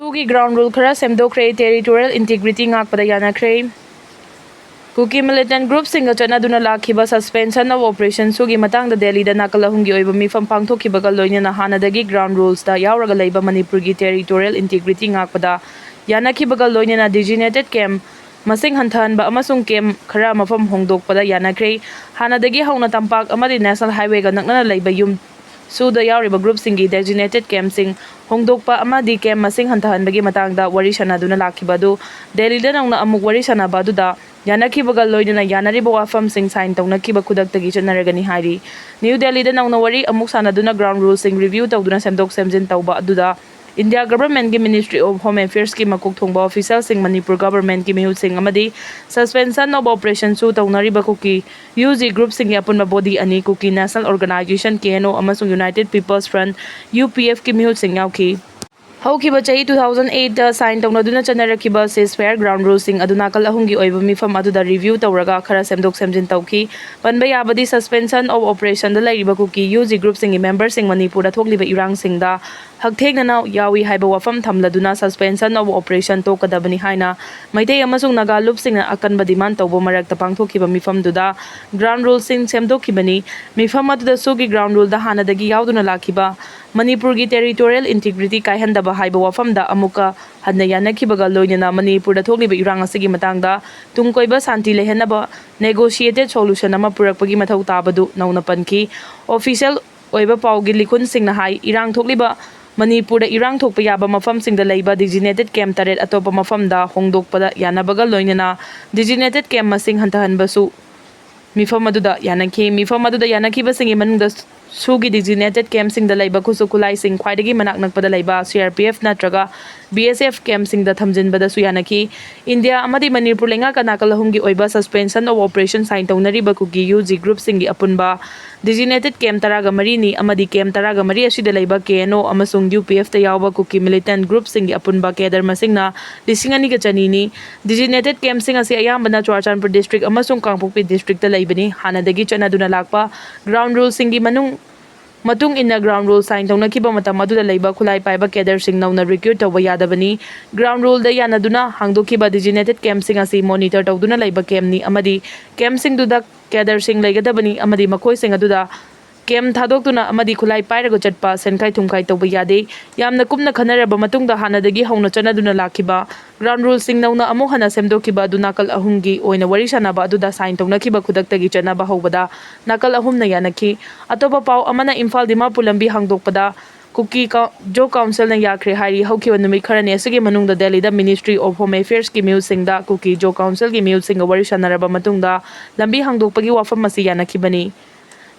SOO की ground rule खरा सेमदोखरे territorial integrity ngakpada yanakre KUKI militant group singa chanaduna lakhiba suspension of operation SOO gi matangda Delhi da nakalahungi oiba mifam pangthokhibaga loinana hanadagi ground rules da yauraga leiba Manipur gi territorial integrity ngakpada yanakhibaga loinana designated camp masing hanthanba amasung camp khara mafam hongdokpada yanakre hanadagi hauna tampak amadi national highway ga naknana leiba yum SOO yauriba group singi designated camp sing hongdokpa amadi camp masing hantahanbagi matangda wari sanaduna lakhibadu Delhi da nangna amuk wari sanabadu da yanakhibaga loinana yanariba wafam sing sign tawnakiba khudaktagi chanaragani hairi New Delhi da nangna wari amuk sanaduna ground rules sing review tawduna semdok semjin tawba aduda India government ki Ministry of Home Affairs ki makuk thongba official sing Manipur government ki mihu sing amadi suspension of operation SOO tawnariba KUKI UG group sing apunba body ani KUKI National Organization KNO amasung United People's Front UPF ki mihu sing yauki Haukiba chahi 2008 da sign tawnaduna chanarakiba ceasefire ground rules sing aduna kal ahungi oiba mifam aduda review tawraga khara semdok semjin tawki panba yabadi suspension of operation da lairiba KUKI UG group sing members sing Manipur da thokliba irang sing da hakthegnana yawi haiba wafam thamladuna suspension of operation tokadabani haina maitei amasung naga loop sing akanba demand tawbo marakta pangthokiba mifam duda ground rules sing semdokibani mifam aduda SOO gi ground rule da hanadagi yauduna lakhiba Manipur gi territorial integrity kaihandaba haiba wafamda amuka hadna yanakhibaga loinana Manipur da thokliba irang asigi matangda tungkoiba santi lehenaba negotiated solution ama purakpagi mathau tabadu nauna panki official oiba paugi likhun singna hai irang thokliba Manipur da irang thokpa yaba mafam singda leiba designated camp taret atopa mafam da hongdokpada yanabaga loinana designated camp masing hantahanbasu mifam aduda yanakhiba singi manungda SOO gi designated camp sing da leiba kusukulai sing khwaidagi manak nakpada leiba CRPF natraga BSF camp sing da thamjinbada su yanaki India amadi Manipur lenga kanakalahumgi oiba suspension of operation sign tawnariba KUKI UG group sing gi apunba designated camp taraga marini amadi camp taraga mari asida leiba KNO amasung UPF ta yawba KUKI militant group sing gi apunba kedar masingna lisingani ga chanini designated camp sing asi ayambana Churachandpur district amasung Kangpokpi district ta leibani hanadagi chanaduna lakpa ground rule sing gi matung inna ground rule sign tawnakiba matam aduda leiba khulai paiba kedar sing nauna recruit tawba yadabani ground rule da yanaduna hangdokiba designated camp sing asi monitor tawduna leiba camp ni amadi camp sing duda kedar sing leigadabani amadi makoi sing aduda camp thadokuna amadi khulai pairago chatpa senkai thumkai tawba yade yamna kumna khanaraba matungda hanadagi hauna chanaduna lakhiba ground rule sing nauna amu hana semdokiba aduna kal ahungi oina wari sanaba aduda sign tawnakiba khudaktagi chanaba hobada nakal ahumna yanaki atoba pau amana Imphal Dimapur lambi hangdokpada KUKI Jo Council na yakre hairi haukiwa numit kharani asigi manungda Delhi da Ministry of Home Affairs ki miu singda KUKI Jo Council ki miu singa wari sanaraba matungda lambi hangdokpagi wafam masi yanakibani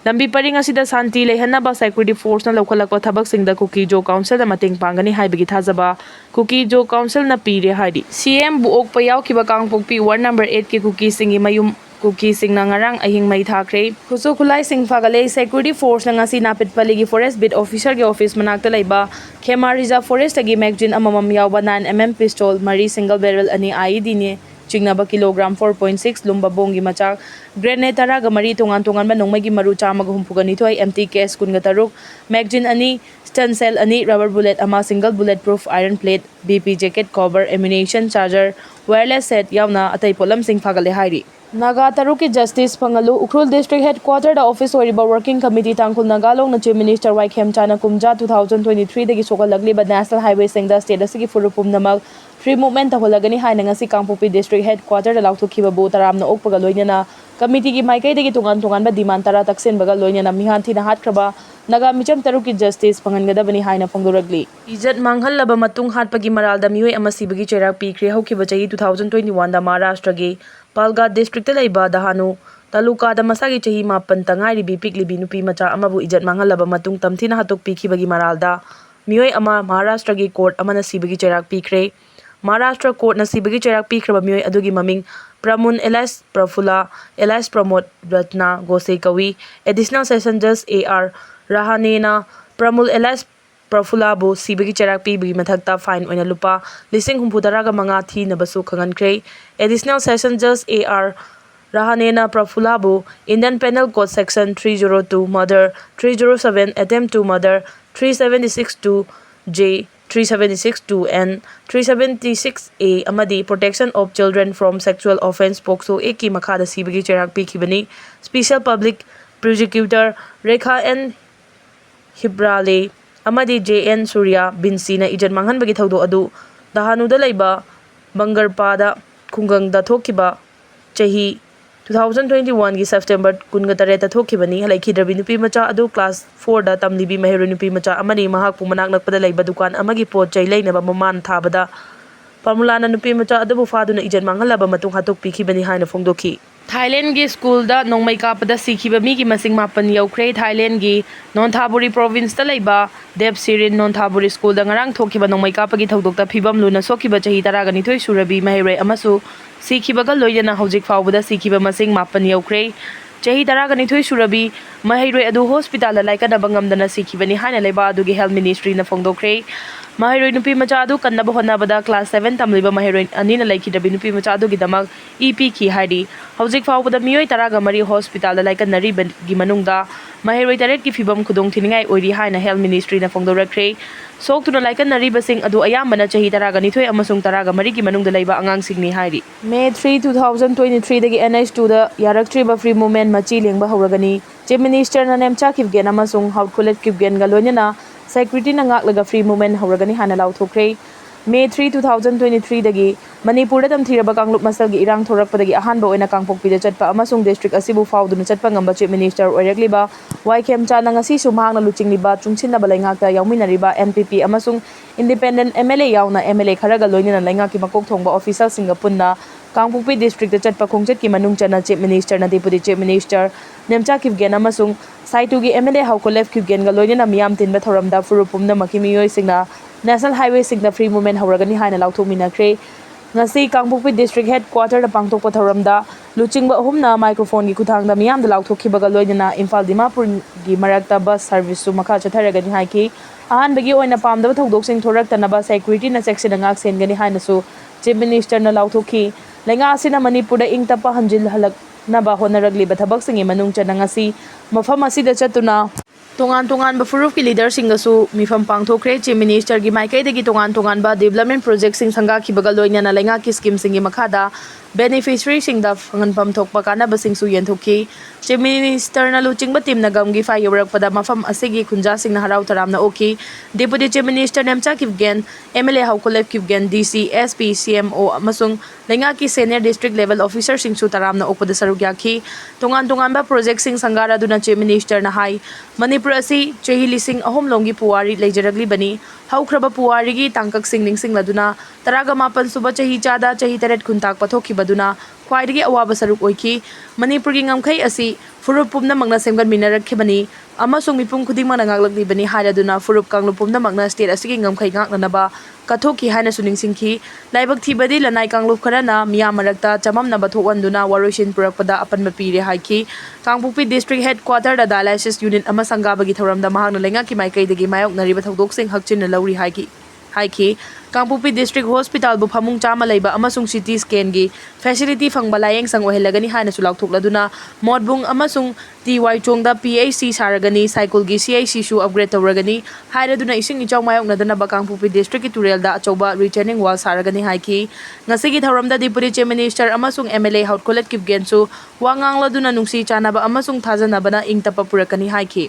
lambi paring asida santi lehanaba security force na lokhalakwa thabak singda KUKI Jo Council na mating pangani haibagi thajaba KUKI Jo Council na pire haidi CM buok pa yawkiba Kangpokpi ward number 8 ki KUKI singi mayum KUKI sing na ngarang ahing mai THAKRE kusukulai sing fagale security force na ngasi napit paligi forest bid officer ge office manakta leiba Khema Reserve forest agi magazine amamam yawba 9mm pistol mari single barrel ani IED ne chingnaba kilogram 4.6 lumba bongi machak grenade taraga mari tongan ba nongmagi maru chamaga humpugani thoi empty case kunga taruk magazine ani stun cell ani rubber bullet ama single bulletproof iron plate BP jacket cover ammunition charger wireless set yawna atai polam sing fagale hairi Naga Taruki Justice Pangalu Ukhrul District Headquarter the Office Oriba Working Committee Tangkul Nagalong na Chief Minister Waikem Chana Kumja 2023 dagi sokalagli ba National Highway singda state asigi furupum namag free movement tahulagani haina ngasi Kangpokpi District Headquarter da lauthukiba bu taram na okpaga loinana committee gi maikai dagi tungan ba demand tara taksin baga loinana mihanthi na hatkraba Naga Micham Taruki Justice pangangadabani haina phongduragli Ijat manghallaba matung hatpagi maralda mioi amasi bagi cherak pikre haukiba chahi 2021 da Maharashtra gi Palghat district laiba dahanu taluka da masagi chahi mapan tangai bi piklibi nupi macha amabu ijat mangalaba matung tamthina hatok pikhibagi maralda mioi ama Maharashtra gi court amana sibagi cherak pikre Maharashtra court na sibagi cherak pikraba mioi adugi maming Pramun Elias Prafula Elias Pramod Ratna Gose Kawi additional session judge AR Rahanena Pramul Elias Prafulabu sibagi cherak pi bigi mathakta fine oina lupa lising humpudaraga manga thi nabasu khangankre additional session judge AR Rahanena Prafulabu Indian Penal Code section 302 murder 307 attempt to murder 3762 J 376(2) and 376(a) amadi Protection of Children from Sexual Offence POCSO Act ki makhada sibagi cherak pikibani. Special Public Prosecutor Rekha N Hibrale amadi JN Surya Binsi na ijan manghanbagi thaudo adu dahanuda laiba Bangarpada Khungangda thokiba chahi 2021 की September 18 थोखिबनी हलाइखिद्रबी नुपी मचा अदु class 4 दा तमलिबी महिरो नुपी मचा अमनी महाकपु मनाक नकपदा लैबा दुकान अमगी pot चै लैनबा ममान थाबदा फॉर्मुलाना नुपी मचा अदबु फादुना इजन मांगहलाबा मतुंग हातोक पिखिबनी हाइना फोंदोखि. Thailand की स्कूल दा नोंगमै कापदा सिखिबा मी की मसिंग मापन यौख्रे. थाईलैंड की नोंथाबुरी प्रोविंस दा लैबा देव सिरिन नोंथाबुरी स्कूल दा ngarang थोखिबा नोंगमै कापगी थौदोकता फिबम लुना सोखिबा चही 12 सुरबी महिरे अमसु सिखिबगा लोयना हौजिक फावबदा सिखिबा मसिंग मापन यौख्रे. चही 12 सुरबी महिरे अदु हॉस्पिटल लाइकनबा ngamdana सिखिबनी हाइना लैबा अदुगी हेल्थ मिनिस्ट्री ना फोंदोख्रे. महिरोई नुपी मचा अदु कन्नबा होनाबदा क्लास 7 तमलिबा महिरोई अनिना लाइखिदबी नुपी मचा अदुगी दमक ईपी की हाइडी हौजिक फावबदा मियोई 13 हॉस्पिटल लाइकनरीबगी मनुंगदा महिरोई 8 की फिबम खुदोंग थिनिंगाई ओइरी हाइना हेल्थ मिनिस्ट्री ना फोंदोरख्रे. सोक्तुना लाइकनरीबसिंग अदु अयामबना चही 12 अमसुंग 13 की मनुंगदा लैबा अंगांगसिंगनी हाइरी. May 3, 2023 दगी NH2 दा यारक्त्रिबा फ्री मूवमेंट मची लेंबा हौरगनी. चीफ मिनिस्टर ना नेमचा किफगेन अमसुंग हाउट कोलेट किफगेन गा लोयना सेक्रेटरी ना ngak फ्री मूवमेंट हौरगनी हाना लाउथोख्रे. May 3, 2023 दगी मणिपुर तमथीरबा कांगलुप मसलगी इरांग थोरकपदगी अहानबा ओइना कांगपोकपीदा चटपा अमसुंग डिस्ट्रिक्ट असिबु फाउदुना चटपा ngamba चीफ मिनिस्टर ओइरकलिबा वाइखेम चाना ngasi सु mahangna luchingलिबा चुंगसिनबा लाइंगाकता याउमिनरिबा NPP अमसुंग इंडिपेंडेंट MLA याउना MLA खरगा लोइना लाइंगाकी मकोक थोंगबा ऑफिसर सिंगा पुन्ना कांगपोकपी डिस्ट्रिक्ट चटपा खोंगचत की मनुंग चना चीफ मिनिस्टर ना deputy chief minister Nemcha Kipgen अमसुंग साइटुगी MLA हाउकोलेफ किफगेन गा लोइना मियाम तिनबा थोरमदा फुरुपुमना मकी मियोइ सिंगना नेशनल हाईवे सिंगना फ्री मूवमेंट हौरगनी हाइना लाउथोमिनाख्रे. ngasi कांगपोकपी डिस्ट्रिक्ट हेडक्वार्टर दा पांगथोकपा थौरमदा लुचिंगबा अहुमना माइक्रोफोन की खुथांगदा मियाम दा लाउथोखिबगा लोइना इम्फाल दिमापुर की मरकता बस सर्विस सु मखा चथरगनी हाइकी. अहानबगी ओइना पामदबा थौदोकसिंग थोरक्तनबा सेक्युरिटी ना सेक्शन ngak सेनगनी हाइनासु चीफ मिनिस्टर ना लाउथोखि. लैंगा असिना मणिपुर इंगतपा हंजिल हलकनबा होनरगलिबा थबकसिंगी मनुंग चना ngasi मफम असिदा चतुना तोंगान फुरुफ की लीडर सिंगसु मिफम पांगथोख्रे. चीफ मिनिस्टर की माइकैदगी तोंगान डेवलपमेंट प्रोजेक्ट सिंग संगाखिबगा लोइना लैंगा की स्कीम सिंगी मखादा बेनिफिशियरी सिंगदा फंगनफम थोकपा कानाबसिंगसु येंथोखि. चीफ मिनिस्टर ना लुचिंगबा टीम ना गमगी फाइ यौरकपदा मफम असिगी खुंजा सिंगना हराव तरामना ओखि. Deputy chief minister Nemcha Kipgen MLA Haokholet Kipgen DC SP CMO अमसुंग लैंगा की सीनियर डिस्ट्रिक्ट लेवल ऑफिसर सिंगसु तरामना ओकपदा सरुक याखि. तोंगान प्रोजेक्ट सिंग संगारा दुना चीफ मिनिस्टर ना हाई मणिपुर असी चही लिसिंग अहोम लोंगी पुवारी लेजरगलिबनी. हौख्रबा पुवारी की तांकक सिंग निंगसिंग लदुना 19 सुबा चही चादा चही 3 खुंताक पथोखिबदुना ख्वाइदगी अवाबा सरुक ओइखि. मणिपुर की ngamkhai असी फुरुप पुमना मंगना सेमगन मिनरखिबनी अमसुंग मिपुम खुदिंगमना ngakliबनी हायदुना फुरुप कांगलु पुमना मंगना स्टेट असिगी ngamkhai ngakननबा कथोखि हायना सुनिंगसिंखि. लाइबक थिबदी लनाई कांगलु खरना मिया मरकता चममनबा थोकवंदुना वारोइसिन पुरकपदा अपनबा पीरे हाइखि. कांगपोकपी डिस्ट्रिक्ट हेडक्वार्टर दा डायलिसिस यूनिट अमा संगाबगी थौरमदा महांगना लैंगा की माइकैदगी मायोकनरिबा थौदोकसिंग हक्चिन लौरी हाइखि. कांगपोकपी डिस्ट्रिक्ट हॉस्पिटल बु फमुंग चामा लैबा अमसुंग सिटी स्कैन की फैसिलिटी फंगबा लायेंग संग ओहेलगनी हायना सुलाउथोकलदुना मोडबुंग अमसुंग TY चोंगदा PHC सारगनी साइकल की CIC सु अपग्रेड तौरगनी हायरदुना इसिंग इचाव मायोकनदनबा कांगपोकपी डिस्ट्रिक्ट की तुरेलदा अचौबा रिटर्निंग वॉल सारगनी हाइखि. ngasi थौरमदा डिप्यूटी चीफ मिनिस्टर अमसुंग MLA हाउटकोलेट किफगेनसु वांगांगलदुना नुंसी चानाबा अमसुंग थाजनबना इंगतपा पुरकनी हाइखि.